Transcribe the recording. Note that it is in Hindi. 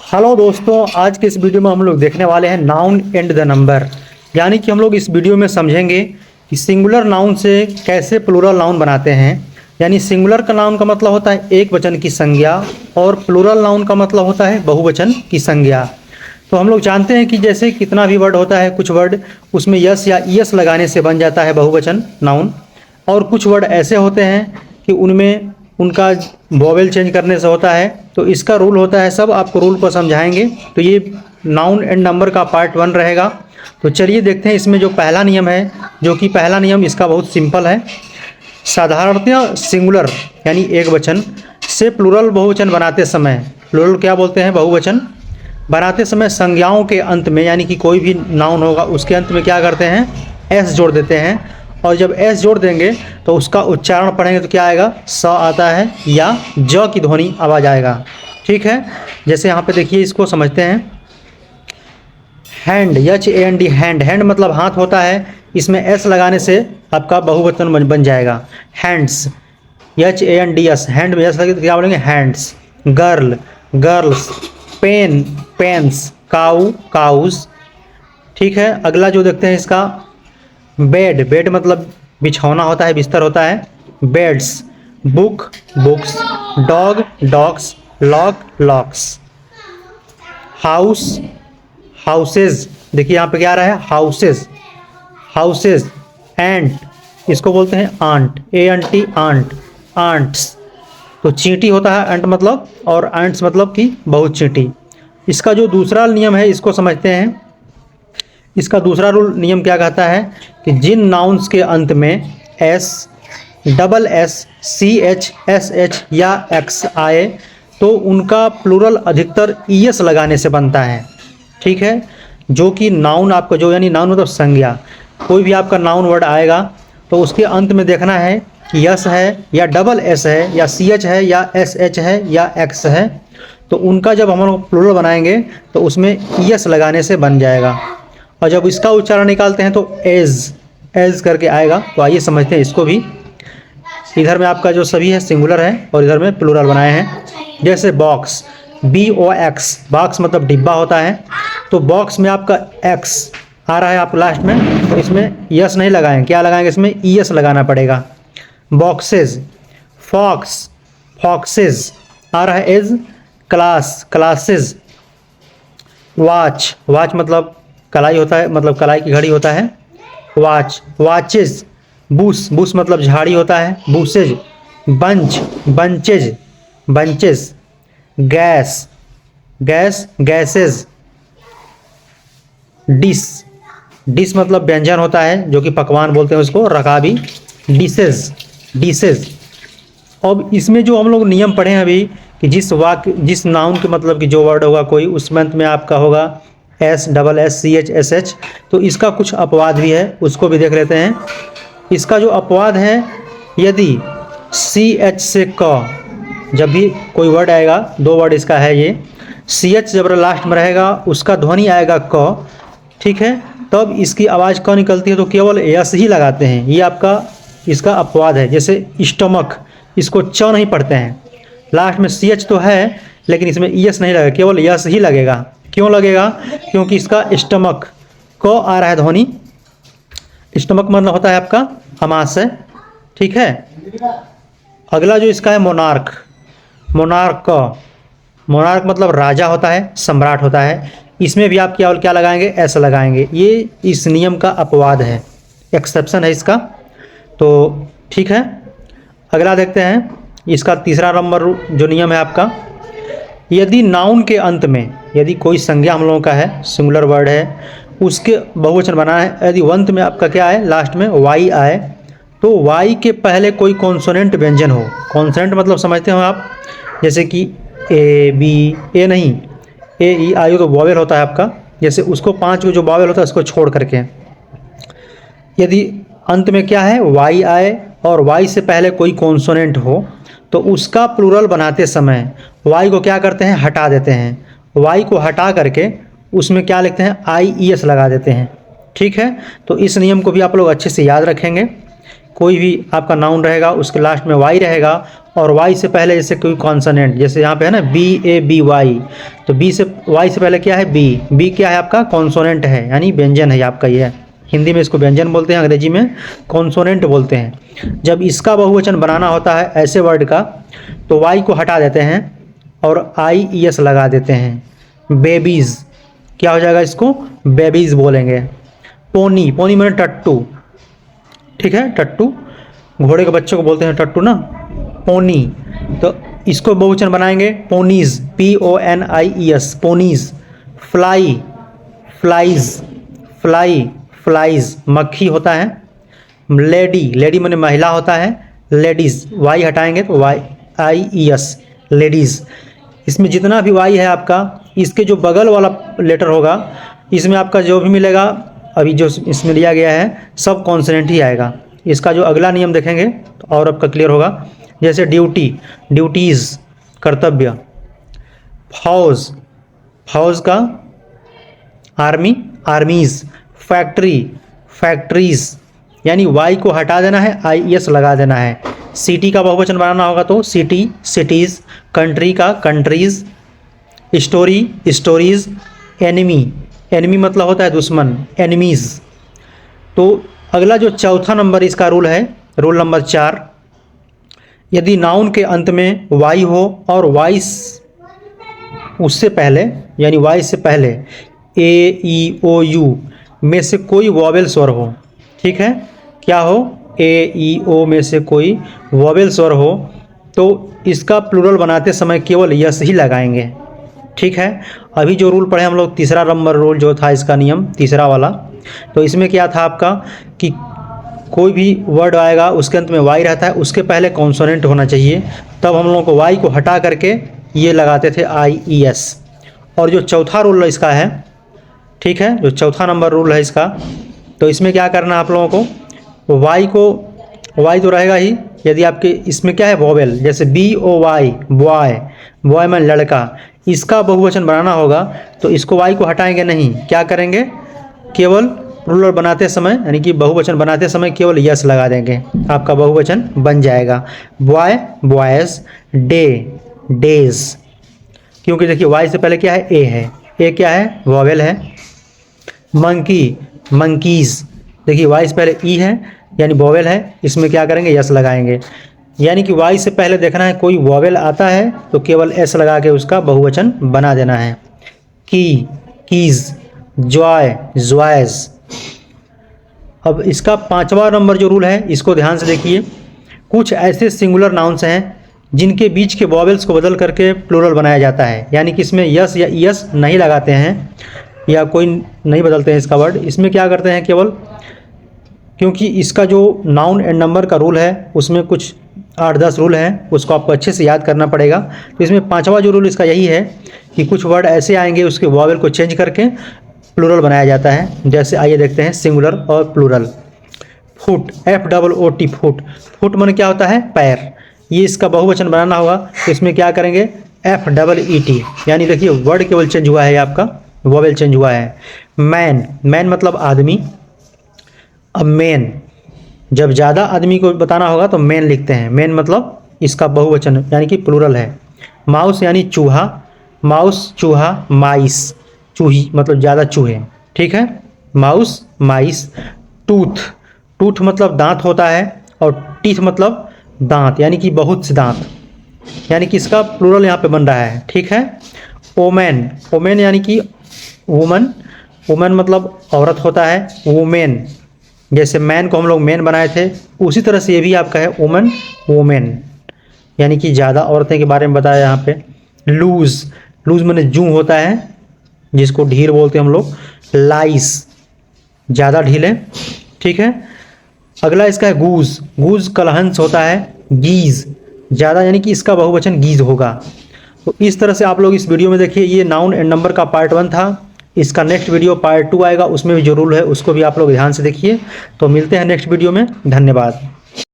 हेलो दोस्तों, आज के इस वीडियो में हम लोग देखने वाले हैं नाउन एंड द नंबर। यानी कि हम लोग इस वीडियो में समझेंगे कि सिंगुलर नाउन से कैसे प्लूरल नाउन बनाते हैं। यानी सिंगुलर का नाउन का मतलब होता है एक वचन की संज्ञा और प्लूरल नाउन का मतलब होता है बहुवचन की संज्ञा। तो हम लोग जानते हैं कि जैसे कितना भी वर्ड होता है, कुछ वर्ड उसमें यस या ईएस लगाने से बन जाता है बहुवचन नाउन, और कुछ वर्ड ऐसे होते हैं कि उनमें उनका वोवेल चेंज करने से होता है। तो इसका रूल होता है, सब आपको रूल को समझाएंगे। तो ये नाउन एंड नंबर का पार्ट 1 रहेगा। तो चलिए देखते हैं इसमें जो पहला नियम है, जो कि पहला नियम इसका बहुत सिंपल है। साधारणतः सिंगुलर यानी एक वचन से प्लूरल बहुवचन बनाते समय, प्लूरल क्या बोलते हैं, बहुवचन बनाते समय संज्ञाओं के अंत में, यानी कि कोई भी नाउन होगा उसके अंत में क्या करते हैं, एस जोड़ देते हैं। और जब एस जोड़ देंगे तो उसका उच्चारण पढ़ेंगे तो क्या आएगा, स आता है या ज की ध्वनि आवाज आएगा। ठीक है, जैसे यहाँ पे देखिए, इसको समझते हैं। हैंड, HAND, हैंड, हैंड मतलब हाथ होता है, इसमें एस लगाने से आपका बहुवचन बन जाएगा हैंड्स। HANDS, हैंड में एस लगे तो क्या बोलेंगे, hands. Girl, girls. Pen, pens. Cow, cows. ठीक है, अगला जो देखते हैं इसका, बेड, बेड मतलब बिछौना होता है, बिस्तर होता है, beds. Book, books. Dog, dogs. Lock, locks. House, houses. देखिए यहाँ पे क्या आ रहा है, हाउसेज, हाउसेज। एंट, इसको बोलते हैं आंट, ANT, आंट, आंट्स। तो चींटी होता है एंट मतलब, और आंट्स मतलब कि बहुत चींटी। इसका जो दूसरा नियम है इसको समझते हैं। इसका दूसरा रूल नियम क्या कहता है कि जिन नाउन्स के अंत में S, double S, CH, SH या एक्स आए तो उनका प्लूरल अधिकतर ES लगाने से बनता है। ठीक है, जो कि नाउन आपका जो, यानी नाउन मतलब संज्ञा, कोई भी आपका नाउन वर्ड आएगा तो उसके अंत में देखना है कि यस है या डबल एस है या CH है या SH है या एक्स है। तो उनका जब हम लोग प्लूरल बनाएंगे तो उसमें ES लगाने से बन जाएगा। और जब इसका उच्चारण निकालते हैं तो एज, एज करके आएगा। तो आइए समझते हैं इसको भी। इधर में आपका जो सभी है सिंगुलर है और इधर में प्लूरल बनाए हैं। जैसे बॉक्स, BOX, बॉक्स मतलब डिब्बा होता है, तो बॉक्स में आपका एक्स आ रहा है आप लास्ट में, तो इसमें यस नहीं लगाएंगे, क्या लगाएंगे, इसमें ES लगाना पड़ेगा। बॉक्सेज, फॉक्स, फॉक्सेज आ रहा है एज। Class, classes. वॉच, वॉच मतलब कलाई होता है, मतलब कलाई की घड़ी होता है, वॉच, वॉचेज। बुश, बुश मतलब झाड़ी होता है, bushes. Bunch, bunches, bunches. Gas, gas, gases. Dish, dish मतलब व्यंजन होता है, जो कि पकवान बोलते हैं उसको, रकाबी। Dishes, dishes. अब इसमें जो हम लोग नियम पढ़े हैं अभी कि जिस वाक्य, जिस नाउन के मतलब कि जो वर्ड होगा कोई, उस मंथ में आपका होगा S, double S, CH, SH। तो इसका कुछ अपवाद भी है, उसको भी देख लेते हैं। इसका जो अपवाद है, यदि CH से क, जब भी कोई वर्ड आएगा, दो वर्ड इसका है ये, CH जब लास्ट में रहेगा उसका ध्वनि आएगा क। ठीक है, तब इसकी आवाज़ क निकलती है तो केवल यस ही लगाते हैं, ये आपका इसका अपवाद है। जैसे स्टमक, इसको च नहीं पढ़ते हैं, लास्ट में CH तो है लेकिन इसमें ES नहीं लगेगा, केवल यस ही लगेगा। क्यों लगेगा, क्योंकि इसका स्टमक क आ रहा है ध्वनि। स्टमक मतलब होता है आपका अमाशय। ठीक है, अगला जो इसका है मोनार्क, मोनार्क क, मोनार्क मतलब राजा होता है, सम्राट होता है। इसमें भी आप क्या क्या लगाएंगे, एस लगाएंगे। ये इस नियम का अपवाद है, एक्सेप्शन है इसका। तो ठीक है, अगला देखते हैं। इसका तीसरा नंबर जो नियम है आपका, यदि नाउन के अंत में, यदि कोई संज्ञा हम लोगों का है, सिंगुलर वर्ड है, उसके बहुवचन बनाना है, यदि अंत में आपका क्या है, लास्ट में Y आए, तो Y के पहले कोई कॉन्सोनेंट व्यंजन हो। कॉन्सोनेंट मतलब समझते हो आप, जैसे कि A, B, A नहीं, A, E, I तो वॉवेल होता है आपका, जैसे उसको 5 जो वॉवेल होता है उसको छोड़ करके, यदि अंत में क्या है, Y आए और Y से पहले कोई कॉन्सोनेंट हो तो उसका प्लूरल बनाते समय Y को क्या करते हैं, हटा देते हैं। Y को हटा करके उसमें क्या लिखते हैं, IES लगा देते हैं। ठीक है, तो इस नियम को भी आप लोग अच्छे से याद रखेंगे। कोई भी आपका नाउन रहेगा उसके लास्ट में वाई रहेगा, और वाई से पहले जैसे कोई कॉन्सोनेंट, जैसे यहाँ पे है ना BABY, तो बी से वाई से पहले क्या है बी क्या है आपका कॉन्सोनेंट है, यानी व्यंजन है आपका ये। हिंदी में इसको व्यंजन बोलते हैं, अंग्रेजी में कॉन्सोनेंट बोलते हैं। जब इसका बहुवचन बनाना होता है ऐसे वर्ड का, तो वाई को हटा देते हैं और IES लगा देते हैं। बेबीज़ क्या हो जाएगा, इसको बेबीज़ बोलेंगे। पोनी, पोनी मैंने टट्टू, ठीक है, टट्टू घोड़े के बच्चे को बोलते हैं टट्टू ना, पोनी। तो इसको बहुवचन बनाएंगे ponies, PONIES, ponies. Fly, flies, fly, flies मक्खी होता है। लेडी, लेडी माने महिला होता है, लेडीज़, वाई हटाएंगे तो YIES, लेडीज़। इसमें जितना भी वाई है आपका, इसके जो बगल वाला लेटर होगा इसमें आपका जो भी मिलेगा, अभी जो इसमें लिया गया है सब कॉन्सोनेंट ही आएगा। इसका जो अगला नियम देखेंगे तो और आपका क्लियर होगा। जैसे ड्यूटी, ड्यूटीज़ कर्तव्य। फौज, फौज का आर्मी, आर्मीज़। फैक्ट्री, फैक्ट्रीज़, यानी वाई को हटा देना है, IES लगा देना है। सिटी का बहुवचन बनाना होगा तो सिटी, सिटीज़। कंट्री का countries. Story, stories. Enemy, enemy मतलब होता है दुश्मन, एनिमीज़। तो अगला जो चौथा नंबर इसका रूल है, रूल नंबर 4, यदि नाउन के अंत में वाई हो और वाई उससे पहले, यानी वाई से पहले AEOU में से कोई वॉवेल स्वर हो, ठीक है, क्या हो, AEO में से कोई वॉवेल स्वर हो, तो इसका प्लूरल बनाते समय केवल यस ही लगाएंगे, ठीक है। अभी जो रूल पढ़े हम लोग, तीसरा नंबर रूल जो था इसका नियम, तीसरा वाला, तो इसमें क्या था आपका कि कोई भी वर्ड आएगा उसके अंत में वाई रहता है, उसके पहले कॉन्सोनेंट होना चाहिए, तब हम लोगों को वाई को हटा करके ये लगाते थे IES। और जो चौथा रूल इसका है, ठीक है, जो चौथा नंबर रूल है इसका, तो इसमें क्या करना है आप लोगों को, वाई को, वाई तो रहेगा ही, यदि आपके इसमें क्या है वॉवेल, जैसे BOY, बॉय, बॉय में लड़का, इसका बहुवचन बनाना होगा तो इसको वाई को हटाएंगे नहीं, क्या करेंगे, केवल प्लूरल बनाते समय, यानी कि बहुवचन बनाते समय केवल यस लगा देंगे, आपका बहुवचन बन जाएगा। Boy, boys. डे, डेज, क्योंकि देखिए वाई से पहले क्या है, ए है, ए क्या है, वॉवेल है। मंकी, मंकीज़, देखिए वाई से पहले ई है यानी वॉवेल है, इसमें क्या करेंगे, यस लगाएंगे। यानी कि वाई से पहले देखना है कोई वॉवेल आता है तो केवल एस लगा के उसका बहुवचन बना देना है। की, कीज़। Joy, joys. अब इसका पांचवा नंबर जो रूल है इसको ध्यान से देखिए। कुछ ऐसे सिंगुलर नाउन्स हैं जिनके बीच के वॉवेल्स को बदल करके प्लूरल बनाया जाता है, यानी कि इसमें यस या ईएस नहीं लगाते हैं या कोई नहीं बदलते हैं इसका वर्ड। इसमें क्या करते हैं केवल, क्योंकि इसका जो नाउन एंड नंबर का रूल है उसमें कुछ 8-10 रूल हैं, उसको आपको अच्छे से याद करना पड़ेगा। तो इसमें पांचवा जो रूल इसका यही है कि कुछ वर्ड ऐसे आएंगे उसके वॉवेल को चेंज करके प्लूरल बनाया जाता है। जैसे आइए देखते हैं सिंगुलर और plural. Foot, FOOT, foot. Foot माने क्या होता है, पैर। ये इसका बहुवचन बनाना होगा तो इसमें क्या करेंगे, FEET, यानी देखिए वर्ड केवल चेंज हुआ है, आपका वॉवेल चेंज हुआ है। मैन, मैन मतलब आदमी। अब मेन, जब ज़्यादा आदमी को बताना होगा तो मेन लिखते हैं, मेन मतलब इसका बहुवचन यानी कि प्लूरल है। माउस यानी चूहा, माउस, चूहा। माइस, चूही मतलब ज़्यादा चूहे, ठीक है, माउस, माइस। टूथ, टूथ मतलब दांत होता है, और टीथ मतलब दांत यानी कि बहुत से दांत, यानी कि इसका प्लूरल यहाँ पे बन रहा है, ठीक है। ओमेन, ओमेन यानी कि वुमन, वुमन मतलब औरत होता है। वुमेन, जैसे मैन को हम लोग मैन बनाए थे उसी तरह से ये भी आपका है वुमन, वुमेन, यानी कि ज़्यादा औरतें के बारे में बताया यहाँ पे। लूज, लूज माने जूं होता है जिसको ढील बोलते हैं हम लोग। लाइस, ज़्यादा ढीले, ठीक है। अगला इसका है गूज, गूज कलहंस होता है। गीज, ज़्यादा यानी कि इसका बहुवचन गीज होगा। तो इस तरह से आप लोग इस वीडियो में देखिए, ये नाउन एंड नंबर का पार्ट 1 था। इसका नेक्स्ट वीडियो पार्ट 2 आएगा, उसमें भी जो रूल है उसको भी आप लोग ध्यान से देखिए। तो मिलते हैं नेक्स्ट वीडियो में, धन्यवाद।